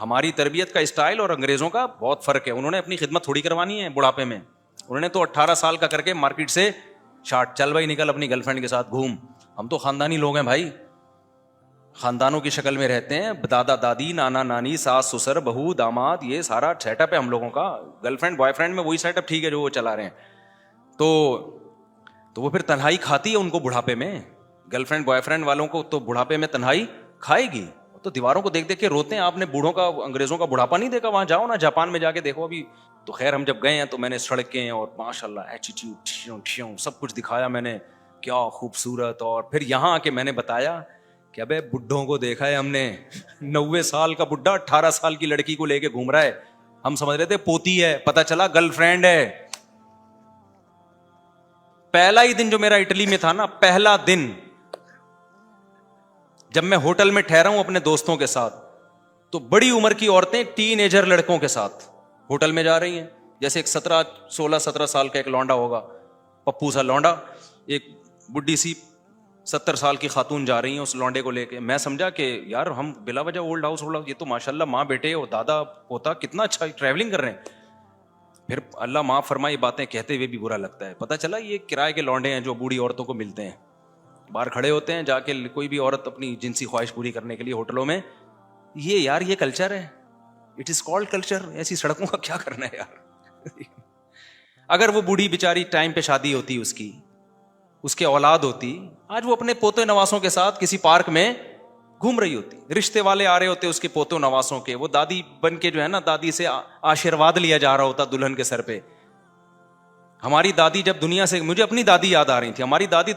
ہماری تربیت کا اسٹائل اور انگریزوں کا بہت فرق ہے. انہوں نے اپنی خدمت تھوڑی کروانی ہے بڑھاپے میں. انہوں نے تو 18 سال کا کر کے مارکیٹ سے شارٹ چل بھائی نکل اپنی گرل فرینڈ کے ساتھ گھوم. ہم تو خاندانی لوگ ہیں بھائی, خاندانوں کی شکل میں رہتے ہیں, دادا دادی نانا نانی ساس سسر بہو داماد, یہ سارا سیٹ اپ ہے ہم لوگوں کا. گرل فرینڈ بوائے فرینڈ میں وہی سیٹ اپ ٹھیک ہے جو وہ چلا رہے ہیں. تو وہ پھر تنہائی کھاتی ہے ان کو بڑھاپے میں. گرل فرینڈ بوائے فرینڈ والوں کو تو بڑھاپے میں تنہائی کھائے گی. تو دیواروں کو دیکھ دیکھ کے روتے ہیں. آپ نے بوڑھوں کا انگریزوں کا بڑھاپا نہیں دیکھا؟ وہاں جاؤ نا, جاپان میں جا کے دیکھو. ابھی تو خیر ہم جب گئے ہیں تو میں نے سڑکیں اور ماشاء اللہ ایٹیٹیوڈ سب کچھ دکھایا میں نے, کیا خوبصورت. اور پھر یہاں آ کے میں نے بتایا کہ ابے بڈھوں کو دیکھا ہے ہم نے, 90 سال کا بڈھا 18 سال کی لڑکی کو لے کے گھوم رہا ہے. ہم سمجھ رہے تھے پوتی ہے, پتہ چلا گرل فرینڈ ہے. پہلا ہی دن جو میرا اٹلی میں تھا نا, پہلا دن جب میں ہوٹل میں ٹھہرا ہوں اپنے دوستوں کے ساتھ, تو بڑی عمر کی عورتیں ٹین ایجر لڑکوں کے ساتھ ہوٹل میں جا رہی ہیں. جیسے ایک 16-17 سال کا ایک لونڈا ہوگا, پپو سا لونڈا, ایک بڈھی سی 70 سال کی خاتون جا رہی ہیں اس لونڈے کو لے کے. میں سمجھا کہ یار ہم بلا وجہ اولڈ ہاؤس, یہ تو ماشاءاللہ ماں بیٹے اور دادا پوتا کتنا اچھا ٹریولنگ کر رہے ہیں. پھر اللہ معاف فرمائے, باتیں کہتے ہوئے بھی برا لگتا ہے. پتہ چلا یہ کرائے کے لونڈے ہیں جو بوڑھی عورتوں کو ملتے ہیں, باہر کھڑے ہوتے ہیں جا کے, کوئی بھی عورت اپنی جنسی خواہش پوری کرنے کے لیے ہوٹلوں میں. یہ کلچر ہے, اٹ از کالڈ کلچر. ایسی سڑکوں کا کیا کرنا ہے یار. اگر وہ بوڑھی بیچاری ٹائم پہ شادی ہوتی, اس کے اولاد ہوتی, آج وہ اپنے پوتے نواسوں کے ساتھ کسی پارک میں گھوم رہی ہوتی. رشتے والے آ رہے ہوتے اس کے پوتوں نواسوں کے, وہ دادی بن کے جو ہے نا, دادی سے آشیرواد لیا جا رہا ہوتا دلہن کے سر پہ. ہماری دادی جب دنیا سے, مجھے اپنی دادی یاد آ رہی تھی. ہماری دادی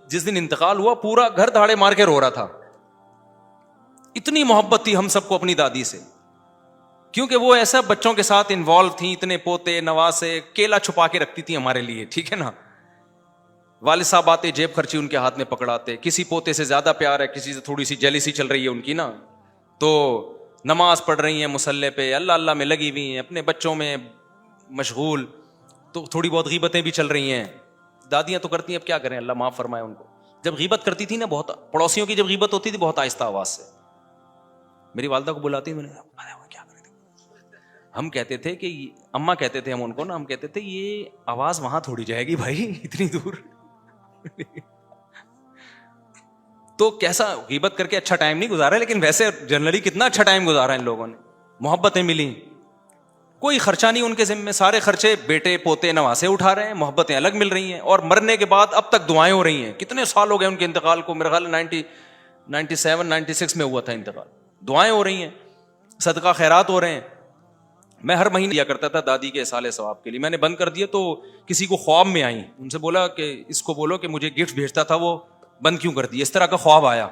جس دن انتقال ہوا پورا گھر دھاڑے مار کے رو رہا تھا. اتنی محبت تھی ہم سب کو اپنی دادی سے, کیونکہ وہ ایسا بچوں کے ساتھ انوالو تھیں. اتنے پوتے نواسے, کیلا چھپا کے رکھتی تھی ہمارے لیے, ٹھیک ہے نا. والد صاحب آتے, جیب خرچی ان کے ہاتھ میں پکڑاتے. کسی پوتے سے زیادہ پیار ہے, کسی سے تھوڑی سی جیلیسی چل رہی ہے ان کی نا, تو نماز پڑھ رہی ہیں مصلی پہ, اللہ اللہ میں لگی ہوئی ہیں, اپنے بچوں میں مشغول. تو تھوڑی بہت غیبتیں بھی چل رہی ہیں. دادیاں تو کرتی ہیں, اب کیا کریں, اللہ معاف فرمائے ان کو. جب غیبت کرتی تھی نا, بہت پڑوسیوں کی جب غیبت ہوتی تھی بہت آہستہ آواز سے, میری والدہ کو بلاتی, میں نے کیا کریں. ہم کہتے تھے کہ اماں کہتے تھے ہم ان کو نا, ہم کہتے تھے یہ آواز وہاں تھوڑی جائے گی بھائی اتنی دور. تو کیسا غیبت کر کے اچھا ٹائم نہیں گزارا, لیکن ویسے جنرلی کتنا اچھا ٹائم گزارا ان لوگوں نے. محبتیں ملی, کوئی خرچہ نہیں ان کے ذمہ, سارے خرچے بیٹے پوتے نواسے اٹھا رہے ہیں, محبتیں الگ مل رہی ہیں. اور مرنے کے بعد اب تک دعائیں ہو رہی ہیں. کتنے سال ہو گئے ان کے انتقال کو, میرا خیال 97-96 میں ہوا تھا انتقال. دعائیں ہو رہی ہیں, صدقہ خیرات ہو رہے ہیں. میں ہر مہینے دیا کرتا تھا دادی کے اصالے ثواب کے لیے, میں نے بند کر دیا. تو کسی کو خواب میں آئی, ان سے بولا کہ اس کو بولو کہ مجھے گفٹ بھیجتا تھا وہ بند کیوں کر دیا, اس طرح کا خواب آیا.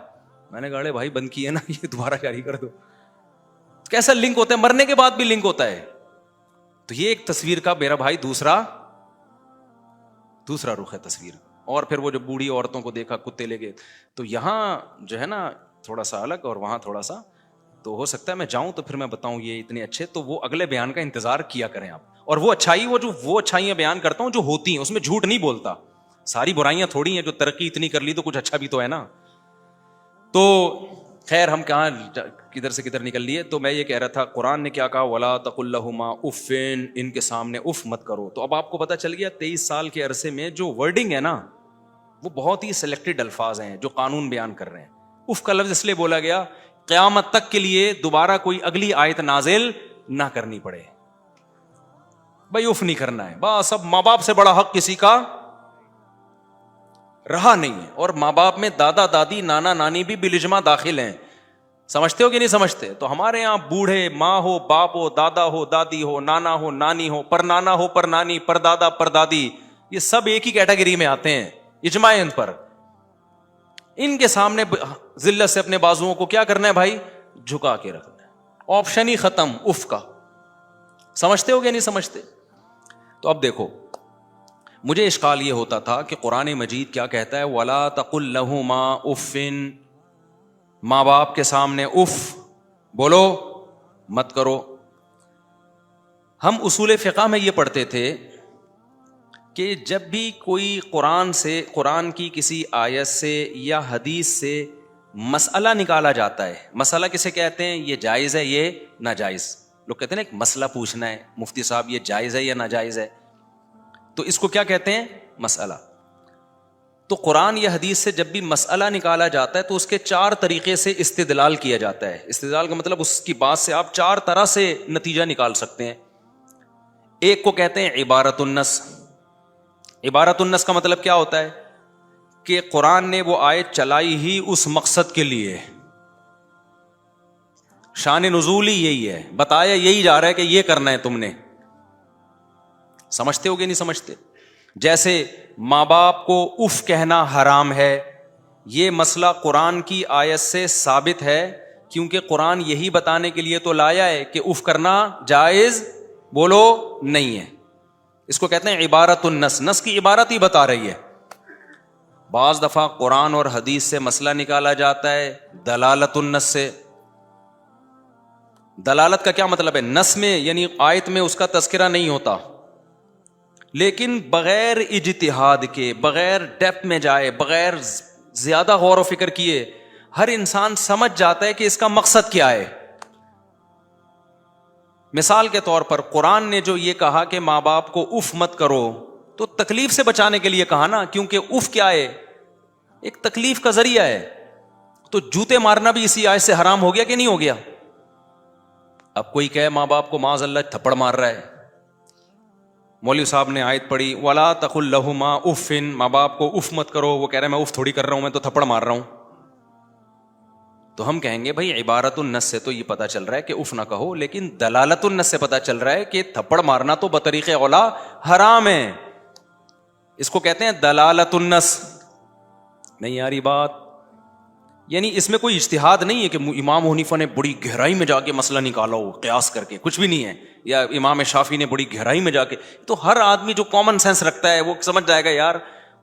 میں نے کہا ارے بھائی بند کیا نا, یہ دوبارہ جاری کر دو. کیسا لنک ہوتا ہے, مرنے کے بعد بھی لنک ہوتا ہے. تو یہ ایک تصویر کا میرا بھائی دوسرا رخ ہے تصویر. اور پھر وہ جو بوڑھی عورتوں کو دیکھا کتے لے گئے, تو یہاں جو ہے نا تھوڑا سا الگ اور وہاں تھوڑا سا. تو ہو سکتا ہے میں جاؤں تو پھر میں بتاؤں یہ اتنے اچھے, تو وہ اگلے بیان کا انتظار کیا کریں آپ. اور وہ اچھائیاں بیان کرتا ہوں جو ہوتی ہیں, اس میں جھوٹ نہیں بولتا. ساری برائیاں تھوڑی ہیں, جو ترقی اتنی کر لی تو کچھ اچھا بھی تو ہے نا. تو خیر ہم کہاں کدھر سے کدھر نکل لیے. تو میں یہ کہہ رہا تھا, قرآن نے کیا کہا, ولا تقل لہما اف, ان کے سامنے اف مت کرو. تو اب آپ کو پتا چل گیا 23 سال کے عرصے میں جو ورڈنگ ہے نا, وہ بہت ہی سلیکٹڈ الفاظ ہیں جو قانون بیان کر رہے ہیں. اف کا لفظ اس لیے بولا گیا قیامت تک کے لیے دوبارہ کوئی اگلی آیت نازل نہ کرنی پڑے. بھائی اف نہیں کرنا ہے بس. اب ماں باپ سے بڑا حق کسی کا رہا نہیں ہے. اور ماں باپ میں دادا دادی نانا نانی بھی بالاجماع داخل ہیں. سمجھتے ہو کہ نہیں سمجھتے؟ تو ہمارے یہاں بوڑھے, ماں ہو باپ ہو دادا ہو دادی ہو نانا ہو نانی ہو پر نانا ہو پر نانی پر دادا پر دادی, یہ سب ایک ہی کیٹیگری میں آتے ہیں اجماع ان پر. ان کے سامنے ذلت سے اپنے بازوؤں کو کیا کرنا ہے بھائی, جھکا کے رکھنا ہے. آپشن ہی ختم اف کا. سمجھتے ہو کہ نہیں سمجھتے؟ تو اب دیکھو, مجھے اشکال یہ ہوتا تھا کہ قرآن مجید کیا کہتا ہے, وَلَا تَقُلْ لَهُمَا اُفٍّ, ماں باپ کے سامنے اف بولو مت کرو. ہم اصول فقہ میں یہ پڑھتے تھے کہ جب بھی کوئی قرآن کی کسی آیت سے یا حدیث سے مسئلہ نکالا جاتا ہے. مسئلہ کسے کہتے ہیں؟ یہ جائز ہے, یہ ناجائز. لوگ کہتے ہیں نا ایک مسئلہ پوچھنا ہے, مفتی صاحب یہ جائز ہے یا ناجائز ہے, تو اس کو کیا کہتے ہیں؟ مسئلہ. تو قرآن یا حدیث سے جب بھی مسئلہ نکالا جاتا ہے تو اس کے 4 طریقے سے استدلال کیا جاتا ہے. استدلال کا مطلب اس کی بات سے آپ 4 طرح سے نتیجہ نکال سکتے ہیں. ایک کو کہتے ہیں عبارت النص. عبارت النص کا مطلب کیا ہوتا ہے؟ کہ قرآن نے وہ آیت چلائی ہی اس مقصد کے لیے, شان نزول ہی یہی ہے, بتایا یہی جا رہا ہے کہ یہ کرنا ہے تم نے. سمجھتے ہو گے نہیں سمجھتے؟ جیسے ماں باپ کو اف کہنا حرام ہے, یہ مسئلہ قرآن کی آیت سے ثابت ہے, کیونکہ قرآن یہی بتانے کے لیے تو لایا ہے کہ اف کرنا جائز بولو نہیں ہے. اس کو کہتے ہیں عبارت النص. نص کی عبارت ہی بتا رہی ہے. بعض دفعہ قرآن اور حدیث سے مسئلہ نکالا جاتا ہے دلالت النص سے. دلالت کا کیا مطلب ہے؟ نص میں یعنی آیت میں اس کا تذکرہ نہیں ہوتا, لیکن بغیر اجتہاد کے, بغیر ڈیپتھ میں جائے, بغیر زیادہ غور و فکر کیے ہر انسان سمجھ جاتا ہے کہ اس کا مقصد کیا ہے. مثال کے طور پر قرآن نے جو یہ کہا کہ ماں باپ کو اف مت کرو, تو تکلیف سے بچانے کے لیے کہا نا, کیونکہ اف کیا ہے؟ ایک تکلیف کا ذریعہ ہے. تو جوتے مارنا بھی اسی آیت سے حرام ہو گیا کہ نہیں ہو گیا؟ اب کوئی کہے ماں باپ کو معاذ اللہ تھپڑ مار رہا ہے, مولوی صاحب نے آیت پڑھی وَلَا تَقُلْ لَهُمَا اُفٍّ, ماں باپ کو اف مت کرو, وہ کہہ رہے ہیں میں اف تھوڑی کر رہا ہوں, میں تو تھپڑ مار رہا ہوں. تو ہم کہیں گے بھائی عبارت النص سے تو یہ پتا چل رہا ہے کہ اف نہ کہو, لیکن دلالت النص سے پتا چل رہا ہے کہ تھپڑ مارنا تو بطریق اولا حرام ہے. اس کو کہتے ہیں دلالت النص. نہیں آ رہی بات؟ یعنی اس میں کوئی اجتہاد نہیں ہے کہ امام حنیفہ نے بڑی گہرائی میں جا کے مسئلہ نکالا ہو قیاس کر کے, کچھ بھی نہیں ہے, یا امام شافعی نے بڑی گہرائی میں جا کے. تو ہر آدمی جو کامن سینس رکھتا ہے وہ سمجھ جائے گا یار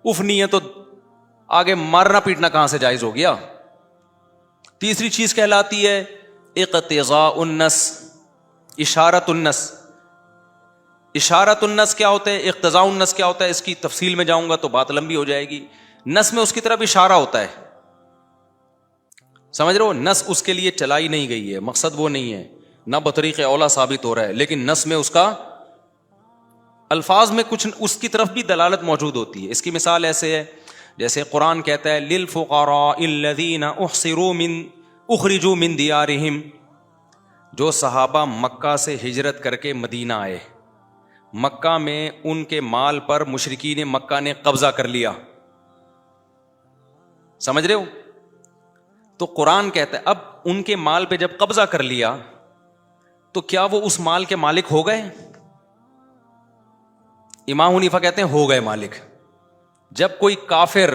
اف نہیں ہے تو آگے مارنا پیٹنا کہاں سے جائز ہو گیا. تیسری چیز کہلاتی ہے اقتضاء النص, اشارت النص. اشارت النص کیا ہوتا ہے؟ اقتضاء النص کیا ہوتا ہے؟ اس کی تفصیل میں جاؤں گا تو بات لمبی ہو جائے گی. نص میں اس کی طرف اشارہ ہوتا ہے, سمجھ رہے ہو؟ نص اس کے لیے چلائی نہیں گئی ہے, مقصد وہ نہیں ہے, نہ بطریق اولا ثابت ہو رہا ہے, لیکن نص میں اس کا الفاظ میں کچھ اس کی طرف بھی دلالت موجود ہوتی ہے. اس کی مثال ایسے ہے جیسے قرآن کہتا ہے للفقراء الذین اخرجوا من دیارہم, جو صحابہ مکہ سے ہجرت کر کے مدینہ آئے, مکہ میں ان کے مال پر مشرکین مکہ نے قبضہ کر لیا. سمجھ رہے ہو؟ تو قرآن کہتا ہے اب ان کے مال پہ جب قبضہ کر لیا تو کیا وہ اس مال کے مالک ہو گئے؟ امام حنیفہ کہتے ہیں ہو گئے مالک. جب کوئی کافر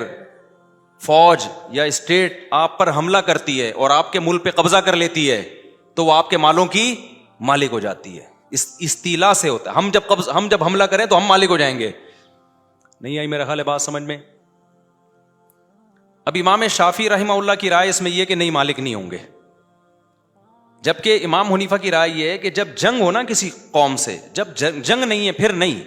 فوج یا اسٹیٹ آپ پر حملہ کرتی ہے اور آپ کے ملک پہ قبضہ کر لیتی ہے تو وہ آپ کے مالوں کی مالک ہو جاتی ہے. استیلا سے ہوتا ہے. ہم جب حملہ کریں تو ہم مالک ہو جائیں گے. نہیں آئی میرا خیال ہے بات سمجھ میں؟ اب امام شافعی رحمہ اللہ کی رائے اس میں یہ کہ نہیں مالک نہیں ہوں گے, جبکہ امام حنیفہ کی رائے یہ ہے کہ جب جنگ ہو نا کسی قوم سے, جب جنگ نہیں ہے پھر نہیں.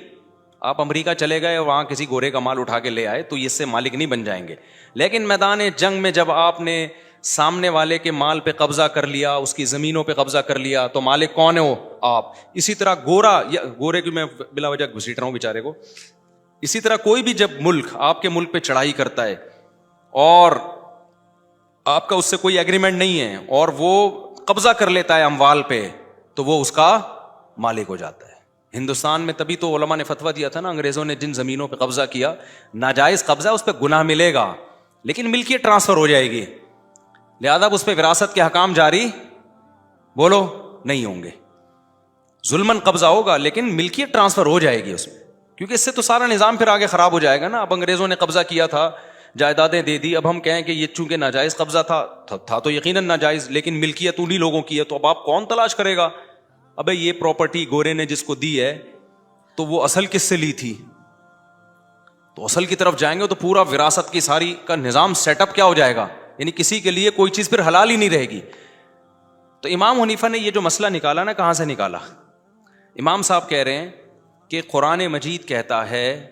آپ امریکہ چلے گئے اور وہاں کسی گورے کا مال اٹھا کے لے آئے تو اس سے مالک نہیں بن جائیں گے, لیکن میدان جنگ میں جب آپ نے سامنے والے کے مال پہ قبضہ کر لیا, اس کی زمینوں پہ قبضہ کر لیا, تو مالک کون ہو؟ آپ. اسی طرح گورے کی میں بلا وجہ گھسیٹ رہا ہوں بیچارے کو. اسی طرح کوئی بھی جب ملک آپ کے ملک پہ چڑھائی کرتا ہے اور آپ کا اس سے کوئی ایگریمنٹ نہیں ہے اور وہ قبضہ کر لیتا ہے اموال پہ, تو وہ اس کا مالک ہو جاتا ہے. ہندوستان میں تبھی تو علماء نے فتویٰ دیا تھا نا, انگریزوں نے جن زمینوں پہ قبضہ کیا, ناجائز قبضہ, اس پہ گناہ ملے گا لیکن ملکیت ٹرانسفر ہو جائے گی, لہذا اس پہ وراثت کے حکام جاری بولو نہیں ہوں گے. ظلمن قبضہ ہوگا لیکن ملکیت ٹرانسفر ہو جائے گی اس میں, کیونکہ اس سے تو سارا نظام پھر آگے خراب ہو جائے گا نا. اب انگریزوں نے قبضہ کیا تھا, جائیدادیں دے دی, اب ہم کہیں کہ یہ چونکہ ناجائز قبضہ تھا تو یقیناً ناجائز, لیکن ملکیت انہی لوگوں کی ہے, تو اب آپ کون تلاش کرے گا؟ ابے یہ پراپرٹی گورے نے جس کو دی ہے تو وہ اصل کس سے لی تھی؟ تو اصل کی طرف جائیں گے تو پورا وراثت کی ساری کا نظام سیٹ اپ کیا ہو جائے گا, یعنی کسی کے لیے کوئی چیز پھر حلال ہی نہیں رہے گی. تو امام حنیفہ نے یہ جو مسئلہ نکالا نا, کہاں سے نکالا؟ امام صاحب کہہ رہے ہیں کہ قرآن مجید کہتا ہے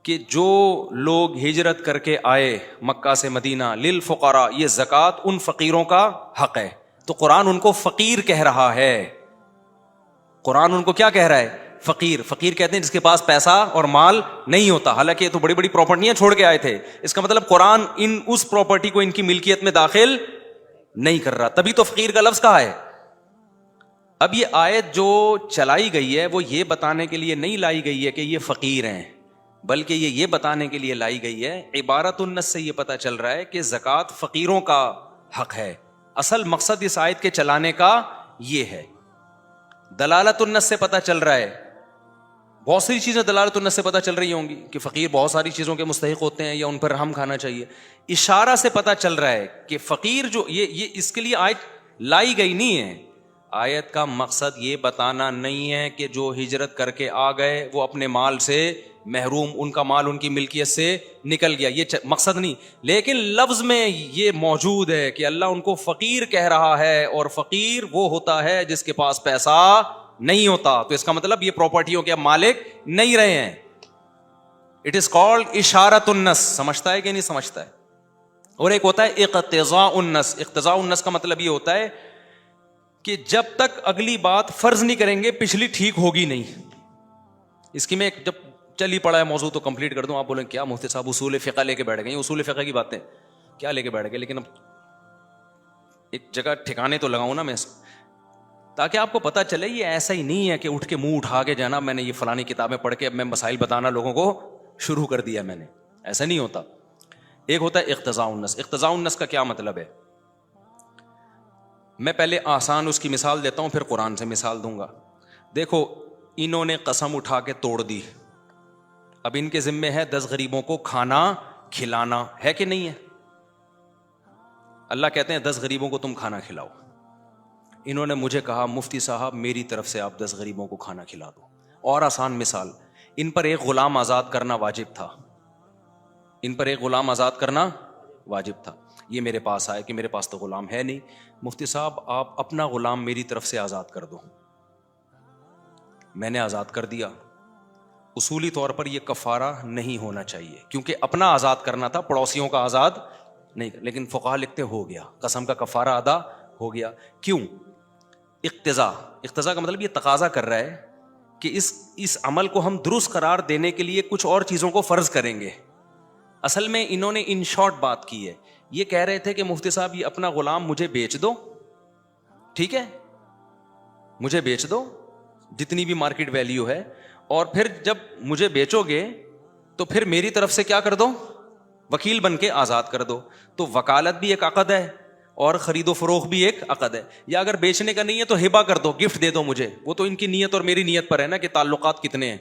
کہ جو لوگ ہجرت کر کے آئے مکہ سے مدینہ، للفقراء، یہ زکوٰۃ ان فقیروں کا حق ہے. تو قرآن ان کو فقیر کہہ رہا ہے. قرآن ان کو کیا کہہ رہا ہے؟ فقیر. فقیر کہتے ہیں جس کے پاس پیسہ اور مال نہیں ہوتا، حالانکہ یہ تو بڑی بڑی پراپرٹیاں چھوڑ کے آئے تھے. اس کا مطلب قرآن اس پراپرٹی کو ان کی ملکیت میں داخل نہیں کر رہا، تبھی تو فقیر کا لفظ کہا ہے. اب یہ آیت جو چلائی گئی ہے وہ یہ بتانے کے لیے نہیں لائی گئی ہے کہ یہ فقیر ہیں، بلکہ یہ بتانے کے لیے لائی گئی ہے. عبارت النص سے یہ پتہ چل رہا ہے کہ زکوٰۃ فقیروں کا حق ہے. اصل مقصد اس آیت کے چلانے کا یہ ہے. دلالت النص سے پتہ چل رہا ہے، بہت ساری چیزیں دلالت النص سے پتہ چل رہی ہوں گی کہ فقیر بہت ساری چیزوں کے مستحق ہوتے ہیں یا ان پر رحم کھانا چاہیے. اشارہ سے پتہ چل رہا ہے کہ فقیر جو یہ اس کے لیے آیت لائی گئی نہیں ہے. آیت کا مقصد یہ بتانا نہیں ہے کہ جو ہجرت کر کے آ گئے وہ اپنے مال سے محروم، ان کا مال ان کی ملکیت سے نکل گیا، یہ مقصد نہیں. لیکن لفظ میں یہ موجود ہے کہ اللہ ان کو فقیر کہہ رہا ہے، اور فقیر وہ ہوتا ہے جس کے پاس پیسہ نہیں ہوتا. تو اس کا مطلب یہ پراپرٹیوں کے مالک نہیں رہے ہیں. اٹ از کالڈ اشارت النص. سمجھتا ہے کہ نہیں سمجھتا ہے؟ اور ایک ہوتا ہے اقتضاء النص. اقتضاء النص کا مطلب یہ ہوتا ہے کہ جب تک اگلی بات فرض نہیں کریں گے پچھلی ٹھیک ہوگی نہیں. اس کی میں جب چل ہی پڑا ہے موضوع تو کمپلیٹ کر دوں. آپ بولیں کیا مفتی صاحب اصول فقہ لے کے بیٹھ گئے؟ اصول فقہ کی باتیں کیا لے کے بیٹھ گئے؟ لیکن اب ایک جگہ ٹھکانے تو لگاؤں نا میں، تاکہ آپ کو پتہ چلے یہ ایسا ہی نہیں ہے کہ اٹھ کے منہ اٹھا کے جانا میں نے یہ فلانی کتابیں پڑھ کے اب میں مسائل بتانا لوگوں کو شروع کر دیا میں نے. ایسا نہیں ہوتا. ایک ہوتا ہے اقتضاء النص. اقتضاء النص کا کیا مطلب ہے؟ میں پہلے آسان اس کی مثال دیتا ہوں، پھر قرآن سے مثال دوں گا. دیکھو انہوں نے قسم اٹھا کے توڑ دی، اب ان کے ذمے ہے 10 غریبوں کو کھانا کھلانا، ہے کہ نہیں ہے؟ اللہ کہتے ہیں 10 غریبوں کو تم کھانا کھلاؤ. انہوں نے مجھے کہا مفتی صاحب میری طرف سے آپ 10 غریبوں کو کھانا کھلا دو. اور آسان مثال، ان پر ایک غلام آزاد کرنا واجب تھا. ان پر ایک غلام آزاد کرنا واجب تھا. یہ میرے پاس آئے کہ میرے پاس تو غلام ہے نہیں. مفتی صاحب آپ اپنا غلام میری طرف سے آزاد کر دو. میں نے آزاد کر دیا. اصولی طور پر یہ کفارہ نہیں ہونا چاہیے کیونکہ اپنا آزاد کرنا تھا، پڑوسیوں کا آزاد نہیں. لیکن فقہا لکھتے ہو گیا، قسم کا کفارہ ادا ہو گیا. کیوں؟ اقتضاء. اقتضاء کا مطلب یہ تقاضا کر رہا ہے کہ اس عمل کو ہم درست قرار دینے کے لیے کچھ اور چیزوں کو فرض کریں گے. اصل میں انہوں نے ان شارٹ بات کی ہے. یہ کہہ رہے تھے کہ مفتی صاحب یہ اپنا غلام مجھے بیچ دو، ٹھیک ہے مجھے بیچ دو جتنی بھی مارکیٹ ویلیو ہے، اور پھر جب مجھے بیچو گے تو پھر میری طرف سے کیا کر دو؟ وکیل بن کے آزاد کر دو. تو وکالت بھی ایک عقد ہے اور خرید و فروخت بھی ایک عقد ہے. یا اگر بیچنے کا نہیں ہے تو ہبہ کر دو، گفٹ دے دو مجھے. وہ تو ان کی نیت اور میری نیت پر ہے نا کہ تعلقات کتنے ہیں.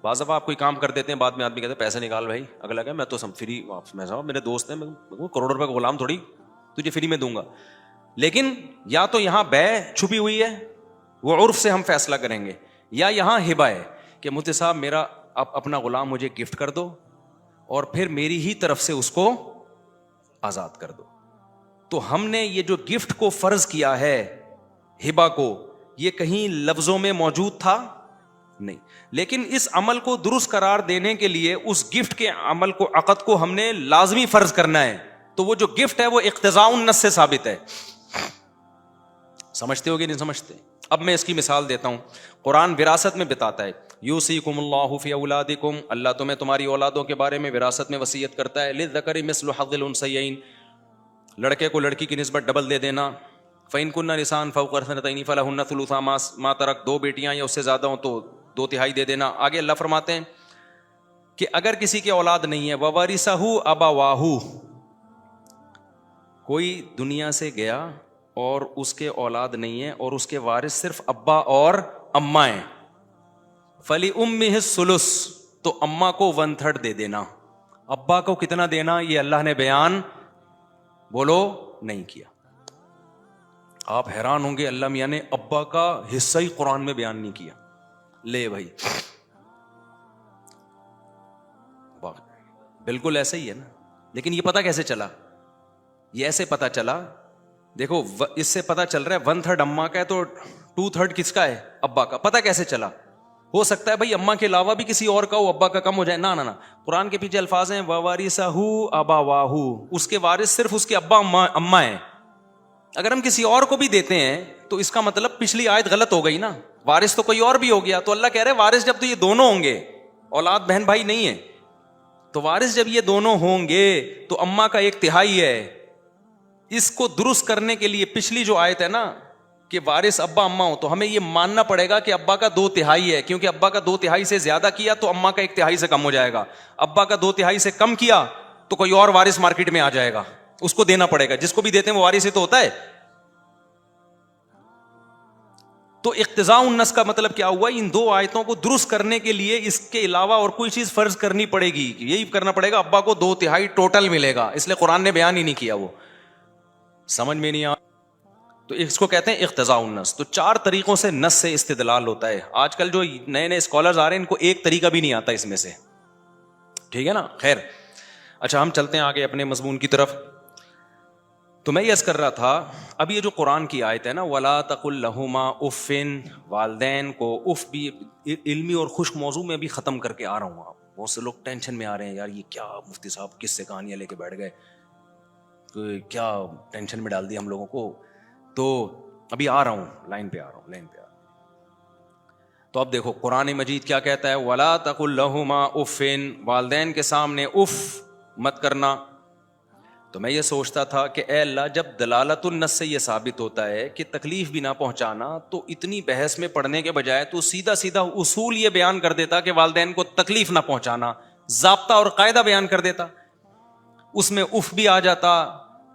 بعض دفعہ آپ کوئی کام کر دیتے ہیں، بعد میں آدمی کہتے ہیں پیسے نکال بھائی. اگلا کہ میں تو سب فری، میں صاحب میرے دوست ہیں، میں کروڑ روپے کا غلام تھوڑی تجھے فری میں دوں گا. لیکن یا تو یہاں بے چھپی ہوئی ہے، وہ عرف سے ہم فیصلہ کریں گے، یا یہاں ہبہ ہے کہ مفتی صاحب میرا اپنا غلام مجھے گفٹ کر دو اور پھر میری ہی طرف سے اس کو آزاد کر دو. تو ہم نے یہ جو گفٹ کو فرض کیا ہے، ہبہ کو، یہ کہیں لفظوں میں موجود تھا نہیں. لیکن اس عمل کو درست قرار دینے کے لیے اس گفٹ کے عمل کو، عقد کو ہم نے لازمی فرض کرنا ہے. تو وہ جو گفٹ ہے وہ اقتضاء النص سے ثابت ہے. سمجھتے ہو کہ نہیں سمجھتے؟ اب میں اس کی مثال دیتا ہوں. قرآن وراثت میں بتاتا ہے یوصیکم اللہ فی اولادکم، اللہ تمہیں تمہاری اولادوں کے بارے میں وراثت میں وصیت کرتا ہے. للذکر مثل حظ الانثیین، لڑکے کو لڑکی کی نسبت ڈبل دے دینا. فإن کن نساء فوق اثنتین فلہن ثلث ما ترک، 2 بیٹیاں یا اس سے زیادہ ہوں تو 2/3 دے دینا. آگے اللہ فرماتے ہیں کہ اگر کسی کی اولاد نہیں ہے، وورثہ ابواہ، کوئی دنیا سے گیا اور اس کے اولاد نہیں ہے اور اس کے وارث صرف ابا اور اماں ہیں، فلأمہ الثلث، تو اماں کو 1/3 دے دینا. ابا کو کتنا دینا یہ اللہ نے بیان بولو نہیں کیا. آپ حیران ہوں گے اللہ میاں نے ابا کا حصہ ہی قرآن میں بیان نہیں کیا. لے بھائی بالکل ایسے ہی ہے نا. لیکن یہ پتہ کیسے چلا؟ یہ ایسے پتہ چلا، دیکھو اس سے پتہ چل رہا ہے 1/3 اماں کا ہے تو 2/3 کس کا ہے؟ ابا کا. پتہ کیسے چلا؟ ہو سکتا ہے بھائی اماں کے علاوہ بھی کسی اور کا ہو, ابا کا کم ہو جائے, نہ قرآن کے پیچھے الفاظ ہیں ووارثہ ابواہ, اس کے وارث صرف اس کے ابا اماں ہیں. اگر ہم کسی اور کو بھی دیتے ہیں تو اس کا مطلب پچھلی آیت غلط ہو گئی نا, وارث تو کوئی اور بھی ہو گیا. تو اللہ کہہ رہے وارث جب تو یہ دونوں ہوں گے, اولاد بہن بھائی نہیں ہے, تو وارث جب یہ دونوں ہوں گے تو اماں کا 1/3 ہے. اس کو درست کرنے کے لیے پچھلی جو آیت ہے نا کہ وارث ابا اماں ہو, تو ہمیں یہ ماننا پڑے گا کہ ابا کا 2/3 ہے, کیونکہ ابا کا 2/3 سے زیادہ کیا تو اماں کا 1/3 سے کم ہو جائے گا. ابا کا 2/3 سے کم کیا تو کوئی اور وارث مارکیٹ میں آ جائے گا, اس کو دینا پڑے گا. جس کو بھی دیتے ہیں وہ وارث ہی تو ہوتا ہے. تو اقتضاء النص کا مطلب کیا ہوا, ان 2 آیتوں کو درست کرنے کے لیے اس کے علاوہ اور کوئی چیز فرض کرنی پڑے گی. یہی کرنا پڑے گا, ابا کو 2/3 ٹوٹل ملے گا, اس لیے قرآن نے بیان ہی نہیں کیا. وہ سمجھ میں نہیں آ, تو اس کو کہتے ہیں اقتضاء النص. تو 4 طریقوں سے نص سے استدلال ہوتا ہے. آج کل جو نئے اسکالرز آ رہے ہیں ان کو ایک طریقہ بھی نہیں آتا اس میں سے, ٹھیک ہے نا. خیر, اچھا ہم چلتے ہیں آگے اپنے مضمون کی طرف. تو میں یہ عرض کر رہا تھا, اب یہ جو قرآن کی آیت ہے نا وَلَا تَقُلْ لَهُمَا اُفٍّ, والدین کو اف بھی علمی اور خشک موضوع میں بھی ختم کر کے آ رہا ہوں. بہت سے لوگ ٹینشن میں آ رہے ہیں, یار یہ کیا مفتی صاحب کس سے کہانیاں لے کے بیٹھ گئے, کیا ٹینشن میں ڈال دیا ہم لوگوں کو. تو ابھی آ رہا ہوں, لائن پہ آ رہا ہوں. تو اب دیکھو قرآن مجید کیا کہتا ہے, وَلَا تَقُلْ لَهُمَا اُفٍّ, والدین کے سامنے اف مت کرنا. تو میں یہ سوچتا تھا کہ اے اللہ, جب دلالت النص سے یہ ثابت ہوتا ہے کہ تکلیف بھی نہ پہنچانا, تو اتنی بحث میں پڑھنے کے بجائے تو سیدھا سیدھا اصول یہ بیان کر دیتا کہ والدین کو تکلیف نہ پہنچانا, ضابطہ اور قاعدہ بیان کر دیتا. اس میں اف بھی آ جاتا,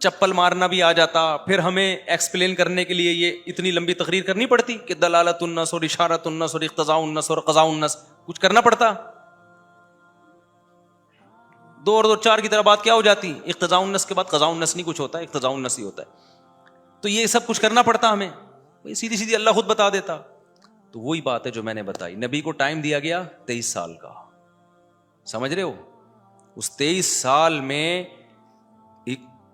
چپل مارنا بھی آ جاتا, پھر ہمیں ایکسپلین کرنے کے لیے یہ اتنی لمبی تقریر کرنی پڑتی کہ دلالت النص اور اشارت النص اور اقتضاء النص اور قضاء النص کچھ کرنا پڑتا. 2 اور 2 4 کی طرح بات کیا ہو جاتی, اقتضاء النص کے بعد قضاء النص نہیں کچھ ہوتا, اقتضاء النص ہی ہوتا ہے. تو یہ سب کچھ کرنا پڑتا ہمیں, سیدھی سیدھی اللہ خود بتا دیتا. تو وہی بات ہے جو میں نے بتائی, نبی کو ٹائم دیا گیا 23 سال کا, سمجھ رہے ہو. اس 23 سال میں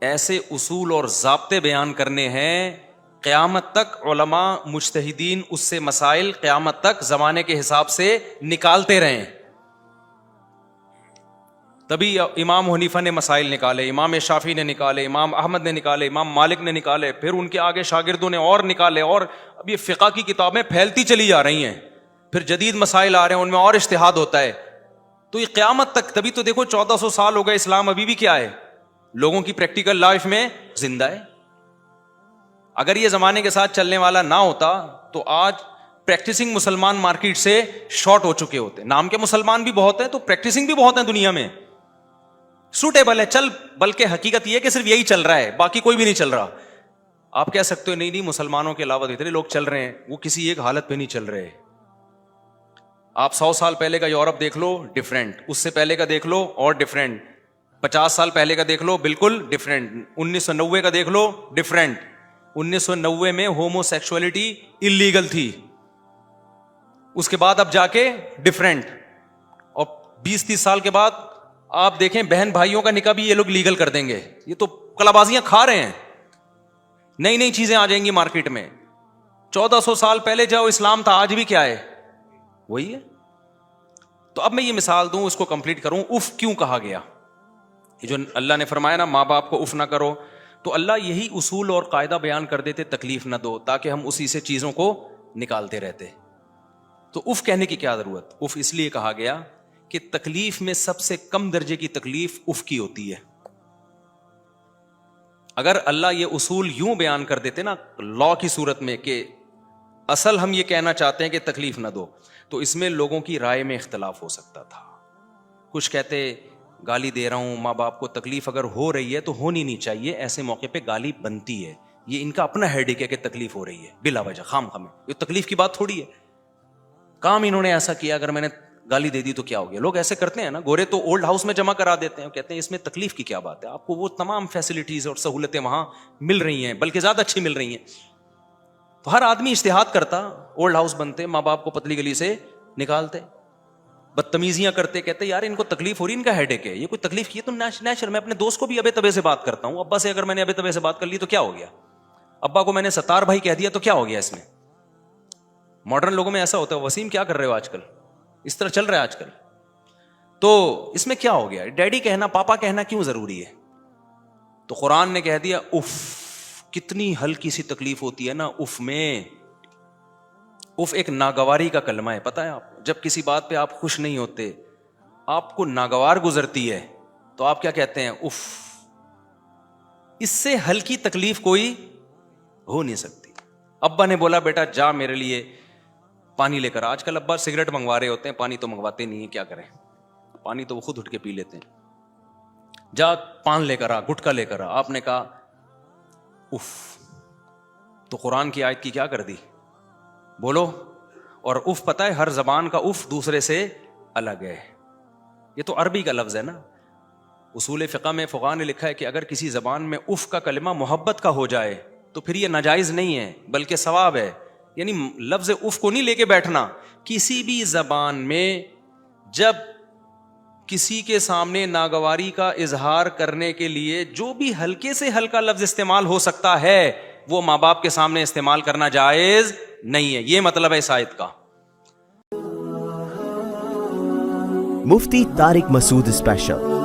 ایسے اصول اور ضابطے بیان کرنے ہیں, قیامت تک علماء مجتہدین اس سے مسائل قیامت تک زمانے کے حساب سے نکالتے رہیں. تبھی امام حنیفہ نے مسائل نکالے, امام شافعی نے نکالے, امام احمد نے نکالے, امام مالک نے نکالے, پھر ان کے آگے شاگردوں نے اور نکالے, اور اب یہ فقہ کی کتابیں پھیلتی چلی جا رہی ہیں, پھر جدید مسائل آ رہے ہیں, ان میں اور اجتہاد ہوتا ہے. تو یہ قیامت تک, تبھی تو دیکھو 1400 سال ہو گئے, اسلام ابھی بھی کیا ہے, لوگوں کی پریکٹیکل لائف میں زندہ ہے. اگر یہ زمانے کے ساتھ چلنے والا نہ ہوتا تو آج پریکٹسنگ مسلمان مارکیٹ سے شارٹ ہو چکے ہوتے. نام کے مسلمان بھی بہت ہیں تو پریکٹسنگ بھی بہت ہیں دنیا میں, سوٹیبل ہے چل, بلکہ حقیقت یہ کہ صرف یہی چل رہا ہے, باقی کوئی بھی نہیں چل رہا. آپ کہہ سکتے ہو نہیں مسلمانوں کے علاوہ اتنے لوگ چل رہے ہیں, وہ کسی ایک حالت پہ نہیں چل رہے. آپ 100 سال پہلے کا یورپ دیکھ لو, ڈفرینٹ, اس سے پہلے کا دیکھ لو اور ڈفرینٹ, 50 سال پہلے کا دیکھ لو بالکل ڈفرینٹ, 1990 کا دیکھ لو ڈفرینٹ. 1990 میں ہومو سیکسولیٹی انلیگل تھی, اس کے بعد اب جا کے ڈفرینٹ, اور 20-30 سال کے بعد آپ دیکھیں بہن بھائیوں کا نکاح بھی یہ لوگ لیگل کر دیں گے. یہ تو کلابازیاں کھا رہے ہیں, نئی نئی چیزیں آ جائیں گی مارکیٹ میں. 1400 سال پہلے جاؤ اسلام تھا, آج بھی کیا ہے وہی ہے. تو اب میں یہ مثال دوں, اس کو کمپلیٹ کروں. اف کیوں کہا گیا, یہ جو اللہ نے فرمایا نا ماں باپ کو اف نہ کرو, تو اللہ یہی اصول اور قاعدہ بیان کر دیتے تکلیف نہ دو, تاکہ ہم اسی سے چیزوں کو نکالتے رہتے. تو اف کہنے کی کیا ضرورت, اف اس لیے کہا گیا کہ تکلیف میں سب سے کم درجے کی تکلیف اف کی ہوتی ہے. اگر اللہ یہ اصول یوں بیان کر دیتے نا لا کی صورت میں کہ اصل ہم یہ کہنا چاہتے ہیں کہ تکلیف نہ دو, تو اس میں لوگوں کی رائے میں اختلاف ہو سکتا تھا. کچھ کہتے گالی دے رہا ہوں, ماں باپ کو تکلیف اگر ہو رہی ہے تو ہونی نہیں چاہیے, ایسے موقع پہ گالی بنتی ہے, یہ ان کا اپنا ہیڈک ہے کہ تکلیف ہو رہی ہے بلا وجہ خام خامے, یہ تکلیف کی بات تھوڑی ہے, کام انہوں نے ایسا کیا, اگر میں نے گالی دے دی تو کیا ہو گیا. لوگ ایسے کرتے ہیں نا, گورے تو اولڈ ہاؤس میں جمع کرا دیتے ہیں, کہتے ہیں اس میں تکلیف کی کیا بات ہے, آپ کو وہ تمام فیسلٹیز اور سہولتیں وہاں مل رہی ہیں, بلکہ زیادہ اچھی مل رہی ہیں. تو ہر آدمی اجتہاد کرتا, اولڈ ہاؤس بنتے, ماں باپ کو پتلی گلی سے نکالتے, بدتمیزیاں کرتے, کہتے یار ان کو تکلیف ہو رہی, ان کا ہیڈک ہے, یہ کوئی تکلیف کی ہے تو نیچر. میں اپنے دوست کو بھی ابے تبے سے بات کرتا ہوں, ابا سے اگر میں نے ابے تبے سے بات کر لی تو کیا ہو گیا, ابا کو میں نے ستار بھائی کہہ دیا تو کیا ہو گیا اس میں, ماڈرن لوگوں میں ایسا ہوتا ہے, وسیم کیا کر رہے ہو آج کل, اس طرح چل رہا ہے آج کل. تو اس میں کیا ہو گیا, ڈیڈی کہنا پاپا کہنا کیوں ضروری ہے؟ تو قرآن نے کہہ دیا اف, کتنی ہلکی سی تکلیف ہوتی ہے نا اف میں. اف ایک ناگواری کا کلمہ ہے, پتہ ہے آپ, جب کسی بات پہ آپ خوش نہیں ہوتے, آپ کو ناگوار گزرتی ہے, تو آپ کیا کہتے ہیں, اف. اس سے ہلکی تکلیف کوئی ہو نہیں سکتی. ابا نے بولا بیٹا جا میرے لیے پانی لے کر, آج کل ابا سگریٹ منگوا رہے ہوتے ہیں, پانی تو منگواتے نہیں ہیں, کیا کریں, پانی تو وہ خود اٹھ کے پی لیتے ہیں. جا پان لے کر آ, گٹکا لے کر آ. آپ نے کہا اف, تو قرآن کی آیت کی کیا کر دی, بولو. اور اف پتہ ہے ہر زبان کا اف دوسرے سے الگ ہے. یہ تو عربی کا لفظ ہے نا. اصول فقہ میں فقہاء نے لکھا ہے کہ اگر کسی زبان میں اف کا کلمہ محبت کا ہو جائے تو پھر یہ ناجائز نہیں ہے بلکہ ثواب ہے. یعنی لفظ اف کو نہیں لے کے بیٹھنا. کسی بھی زبان میں جب کسی کے سامنے ناگواری کا اظہار کرنے کے لیے جو بھی ہلکے سے ہلکا لفظ استعمال ہو سکتا ہے وہ ماں باپ کے سامنے استعمال کرنا جائز نہیں ہے. یہ مطلب ہے اس آیت کا. Mufti Tariq Masood Special.